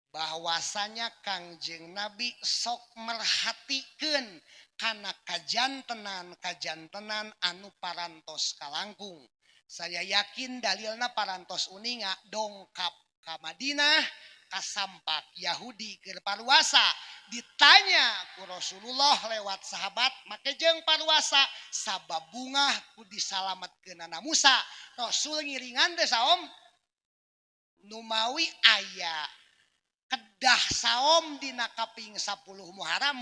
bahwasanya Kangjeng Nabi sok merhatikeun kana kajantenan anu parantos kalangkung. Saya yakin dalilna parantos uninga dongkap ka Madinah kasampak Yahudi keur paruasa ditanya ku Rasulullah lewat sahabat make jeung paruasa sabab bungah ku disalametkeunana Musa Rasul ngiringan teh saom numawi aya kedah saom dina kaping 10 Muharram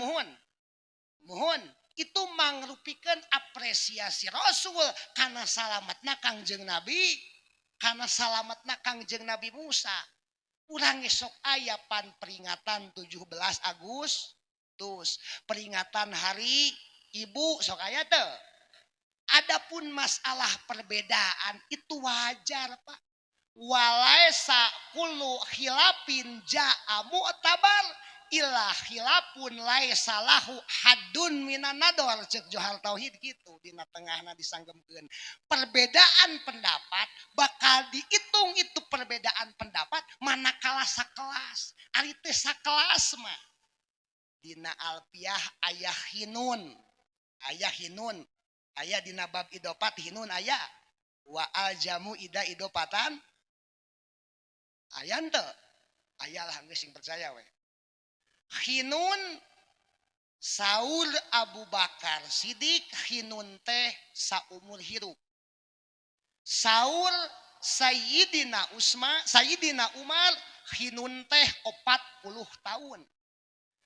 mohon itu mangrupikeun apresiasi Rasul kana salametna Kangjeng Nabi kana salametna Kangjeng Nabi Musa. Urang esok aya pan peringatan 17 Agustus peringatan hari ibu sok aya teu. Adapun masalah perbedaan itu wajar Pak. Walaisa kullu khilafin ja'a mu'tabar illa khilafun laisa lahu haddun minan nador cek Johar Tauhid gitu dina tengahna disanggemkeun perbedaan pendapat bakal dihitung itu perbedaan pendapat manakala sakelas ari teh sakelas mah dina Alpiah aya hinun aya dina bab idopat hinun aya wa aljamu ida idopatan aya teu aya lah geus sing percaya we hinun Saur Abu Bakar Siddiq hinun teh saumur hirup Saur Sayyidina Umar hinun teh 40 tahun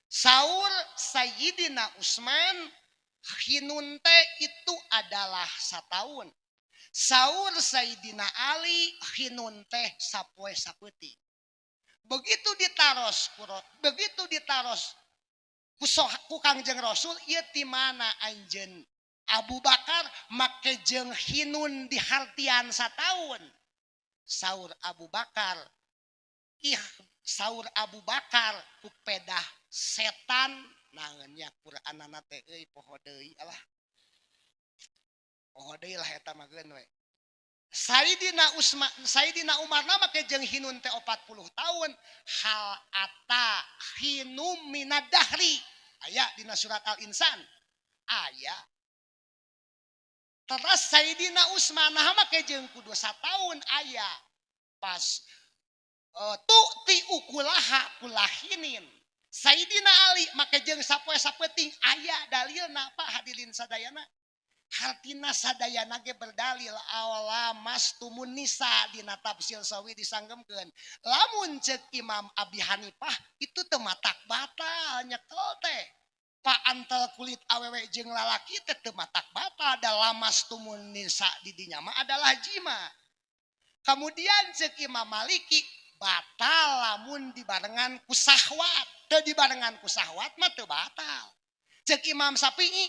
Saur Sayyidina Utsman hinun teh itu adalah satahun Saur Sayyidina Ali hinun teh sapoe sapeuting begitu ditaros ku Kangjeng Rasul ieu ti mana anjeun Abu Bakar make jeung hinun dihartian sataun saur Abu Bakar pupedah setan nangeunnya Qur'anana teh euy poho poho deui lah eta mah geun we. Sayyidina Umar nama ke jeung hinun teh 40 tahun hal ata hinum minad dahri aya dina surat Al-Insan aya. Terus Sayyidina Utsman nah make jeung kudu sataun aya pas tu'ti ukulaha kulahinin. Sayyidina Ali make jeung sapoe sapeting aya dalilna Pak hadirin sadayana. Hartina sadayana ge berdalil awala mastumun nisa dina tafsir sawi disanggemkeun. Lamun ceuk Imam Abi Hanifah itu teu matak batal nyekel teh. Pa antel kulit awewe jeung lalaki teh teu matak batal dalam mastumun nisa di dinya mah adalah jima. Kemudian ceuk Imam Maliki batal lamun dibarengan ku syahwat. Teu dibarengan ku syahwat mah teu batal. Ceuk Imam Syafi'i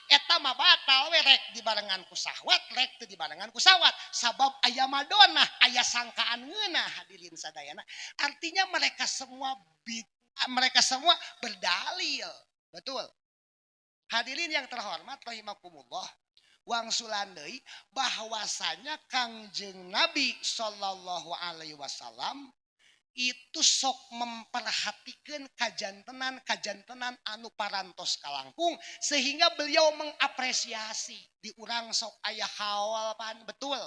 eta mah batal we rek dibarengan ku syahwat rek teu dibarengan ku syahwat sabab aya madonah aya sangkaan ngeunah hadirin sadayana. Artinya mereka semua berdalil. Betul. Hadirin yang terhormat rahimakumullah. Wangsulan deui bahwasanya Kangjeng Nabi sallallahu alaihi wasallam itu sok memperhatikan kajantenan anu parantos kalangkung sehingga beliau mengapresiasi di urang sok aya hawal pan betul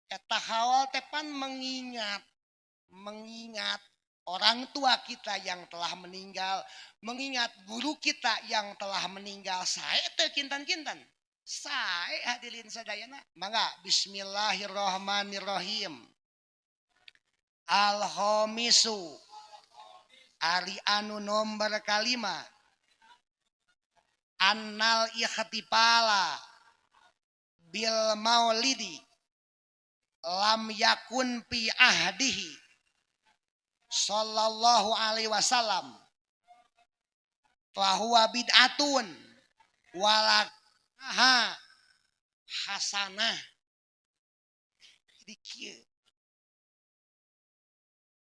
eta hawal tepan mengingat orang tua kita yang telah meninggal, mengingat guru kita yang telah meninggal. Sae teu kinten-kinten sae hadirin sadayana mangga bismillahirrahmanirrahim. Al-Khomisu ari anu nomor kalima annal ikhtifala bil maulidi lam yakun fi ahdihi sallallahu alaihi wasallam fahuwa bid'atun walakaha hasanah. Jadi kieu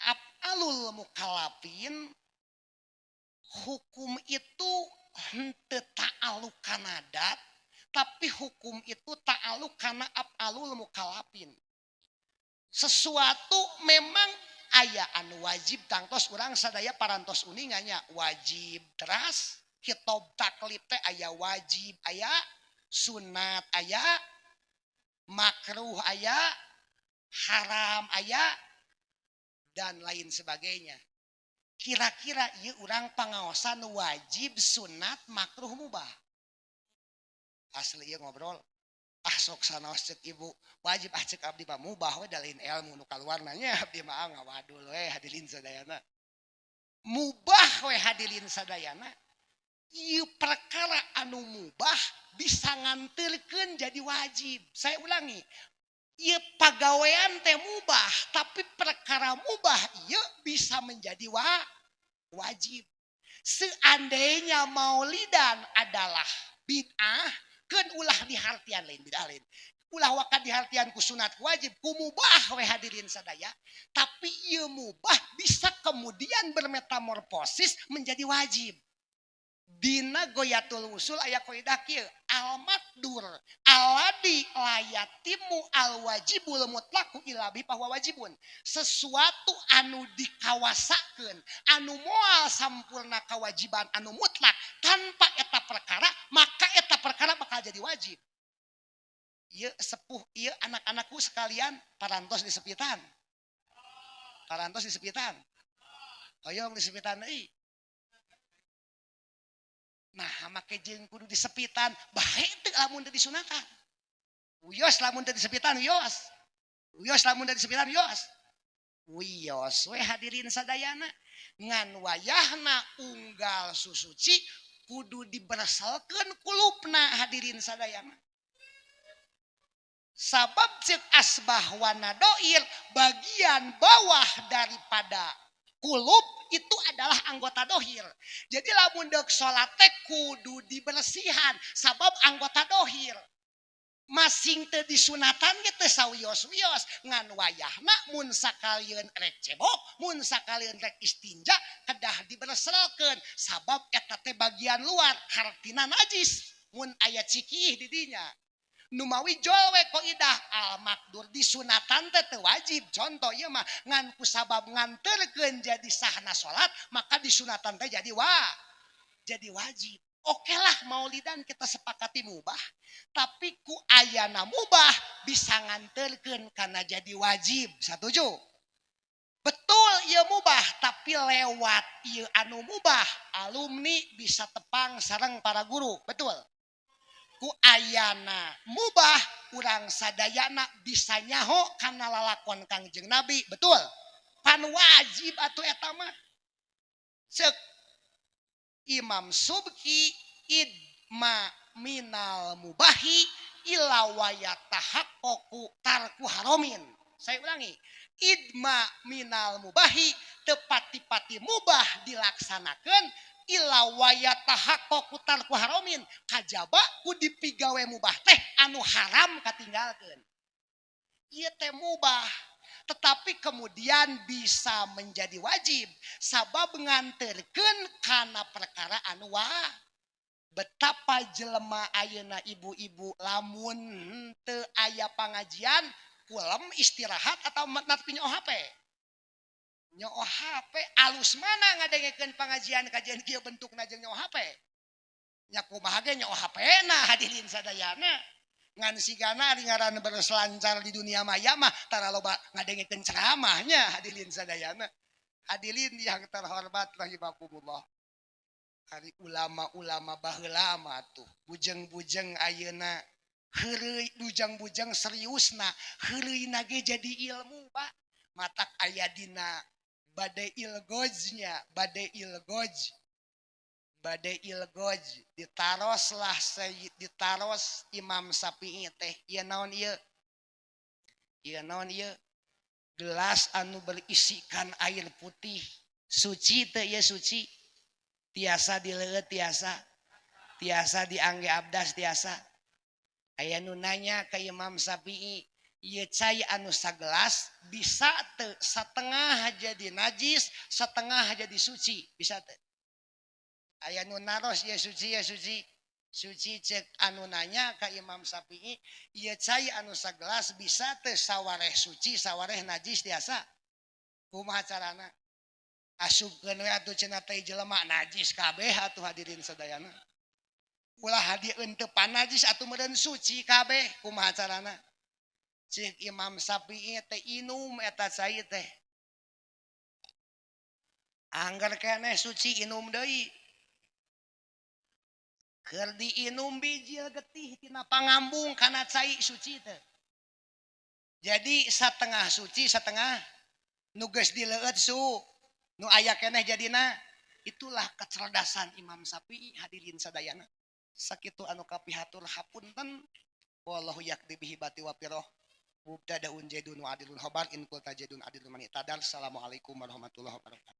af'alul mukallafin hukum itu henteu ta'alluq kana adat tapi hukum itu ta'alluq kana af'alul mukallafin. Sesuatu memang aya anu wajib tangtos urang sadaya parantos uninganya wajib teras kitab taklif teh aya wajib aya sunat aya makruh aya haram aya dan lain sebagainya. Kira-kira ieu urang pangaosan wajib sunat makruh mubah. Asli ieu ngobrol sok sanaos ceuk ibu wajib ceuk abdi mah mubah we dalin ilmu nu kaluarna nya abdi mah ngawadul we hadirin sadayana. Mubah we hadirin sadayana ieu perkara anu mubah bisa nganterkeun jadi wajib. Saya ulangi, ieu pagawean teh mubah tapi perkara mubah ieu bisa menjadi wajib. Seandainya maulidan adalah bid'ah keun ulah dihartian lain bid'ah lain. Ulah wakat dihartian ku sunat ku wajib ku mubah we hadirin sadaya. Tapi ieu mubah bisa kemudian bermetamorfosis menjadi wajib. Dina Goyatul Usul aya kaidah kieu al maqdur alladzi la yatimu al wajibul mutlaqu illa bi bahwa wajibun. Sesuatu anu dikawasakeun anu moal sampurna kewajiban anu mutlak tanpa eta perkara maka eta perkara bakal jadi wajib. Ieu sepuh ieu anak-anakku sekalian parantos disepitan. Parantos disepitan. Hoyong disepitan deui. Nah, make jeung kudu disepitan, bae teu lamun teu disunatan. Uyos lamun teu disepitan uyos. Uyos lamun teu disepitan uyos. Uyos we hadirin sadayana ngan wayahna unggal susuci kudu dibersalkeun kulupna hadirin sadayana. Sabab ceuk asbah wa nadoir bagian bawah daripada kulub itu adalah anggota dohir. Jadi lamun deuk salat teh kudu dibersihan sabab anggota dohir. Masing teu disunatan ge teu sawios-wios ngan wayahna mun sakalieun rek cebok, mun sakalieun rek istinja kedah diberselkeun sabab eta teh bagian luar hartina najis mun aya cikih di dinya. Numawi jolwe idah al makdur disunatan teu wajib contoh ieu mah ngan ku sabab nganterkeun jadi sahna salat maka disunatan teh jadi wajib. Oke lah maulidan kita sepakati mubah tapi ku ayana mubah bisa nganterkeun kana jadi wajib. Setuju? Betul ieu mubah tapi lewat ieu anu mubah alumni bisa tepang sareng para guru. Betul? Ku ayana mubah urang sadayana bisa nyaho kana lalakon Kangjeng Nabi. Betul? Pan wajib atuh eta mah. Ceuk Imam Subki idma minal mubahi ila wayatahaqqaqu tarku haromin. Saya ulangi, idma minal mubahi tepati-pati mubah dilaksanakan ila wayatahaqqaqu tarku haromin kajaba ku dipigawe mubah teh anu haram katinggalkeun. Ieu teh mubah tetapi kemudian bisa menjadi wajib sabab nganterkeun kana perkara anu betapa jelema ayeuna ibu-ibu lamun teu aya pangajian kulem istirahat atau nepi nyoh HP. Nyoh HP alus mana ngadengekeun pangajian kajian kieu bentukna jeung nyoh HP. Nya kumaha ge nyoh HP-na hadirin sadayana. Ngan sigana ari ngaran berselancar di dunia maya mah tara loba ngadengekeun ceramahnya hadirin sadayana. Hadirin yang terhormat rahimakumullah. Ari ulama-ulama baheula mah tuh bujeng-bujeng ayeuna heureuy bujang-bujang seriusna heureuy ge jadi ilmu Pak. Matak aya dina bade ilgojnya bade ilgoj ditaroslah Sayyid ditaros Imam Syafi'i teh ieu naon ieu gelas anu berisikan air putih suci teh ieu suci tiasa dileueut tiasa diangge abdas tiasa aya nu nanya ka Imam Syafi'i ieu cai anu sagelas bisa teu satengah jadi najis satengah jadi suci bisa teu aya nu naros ya suci cek anu nanya ka Imam Syafi'i ieu cai anu sagelas bisa teu sawareh suci sawareh najis tiasa kumaha carana asupkeun we atuh cenah teh jelema najis kabeh atuh hadirin sadayana ulah hadieun teu panajis atuh meureun suci kabeh kumaha carana cek Imam Syafi'i teh inum eta cai teh angger keneh suci inum deui keur diinum bijil getih tina pangambung kana cai suci teh. Jadi satengah suci satengah nu geus dileueut su nu aya keneh jadina itulah kecerdasan Imam Syafi'i hadirin sadayana. Sakitu anu kapihatur hapunten wallahu yaqdi bihi bati wa piroh mubtadaun jaidun wa adilun khabar in qulta jaidun adilun man itadal. Assalamualaikum warahmatullahi wabarakatuh.